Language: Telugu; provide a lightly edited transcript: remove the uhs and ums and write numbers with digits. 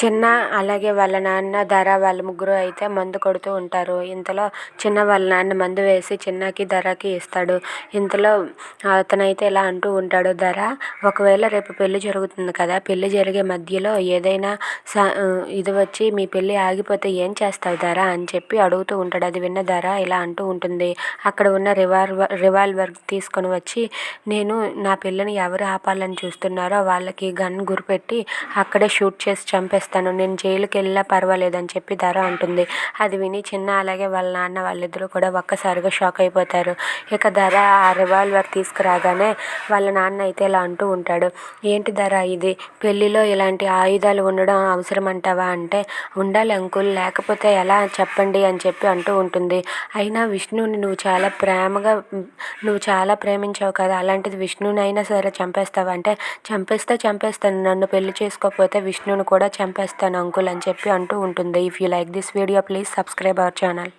చిన్న అలాగే వాళ్ళ నాన్న ధర వాళ్ళ ముగ్గురు అయితే మందు కొడుతూ ఉంటారు. ఇంతలో చిన్న వాళ్ళ నాన్న మందు వేసి చిన్నకి ధరకి ఇస్తాడు. ఇంతలో అతనైతే ఇలా అంటూ ఉంటాడు, ధర ఒకవేళ రేపు పెళ్లి జరుగుతుంది కదా, పెళ్లి జరిగే మధ్యలో ఏదైనా ఇది వచ్చి మీ పెళ్లి ఆగిపోతే ఏం చేస్తావు ధర అని చెప్పి అడుగుతూ ఉంటాడు. అది విన్న ధర ఇలా అంటూ ఉంటుంది, అక్కడ ఉన్న రివాల్వర్ తీసుకొని వచ్చి నేను నా పెళ్ళిని ఎవరు ఆపాలని చూస్తున్నారో వాళ్ళకి గన్ గురిపెట్టి అక్కడే షూట్ చేసి చంపేస్తాను, నేను జైలుకి వెళ్ళినా పర్వాలేదని చెప్పి ధర అంటుంది. అది విని చిన్న అలాగే వాళ్ళ నాన్న వాళ్ళిద్దరూ కూడా ఒక్కసారిగా షాక్ అయిపోతారు. ఇక ధర ఆ రివాల్వర్ తీసుకురాగానే వాళ్ళ నాన్న అయితే ఇలా అంటూ ఉంటాడు, ఏంటి ధర ఇది, పెళ్ళిలో ఇలాంటి ఆయుధాలు ఉండడం అవసరం అంటావా అంటే, ఉండాలి అంకుల్, లేకపోతే ఎలా చెప్పండి అని చెప్పి అంటూ ఉంటుంది. అయినా విష్ణుని నువ్వు చాలా ప్రేమించావు కదా, అలాంటిది విష్ణునైనా సరే చంపేస్తావా అంటే, చంపేస్తాను, నన్ను పెళ్లి చేసుకోకపోతే విష్ణుని కూడా చంపేస్తాను అంకుల్ అని చెప్పి అంటూ ఉంటుంది. If you like this video please subscribe our channel.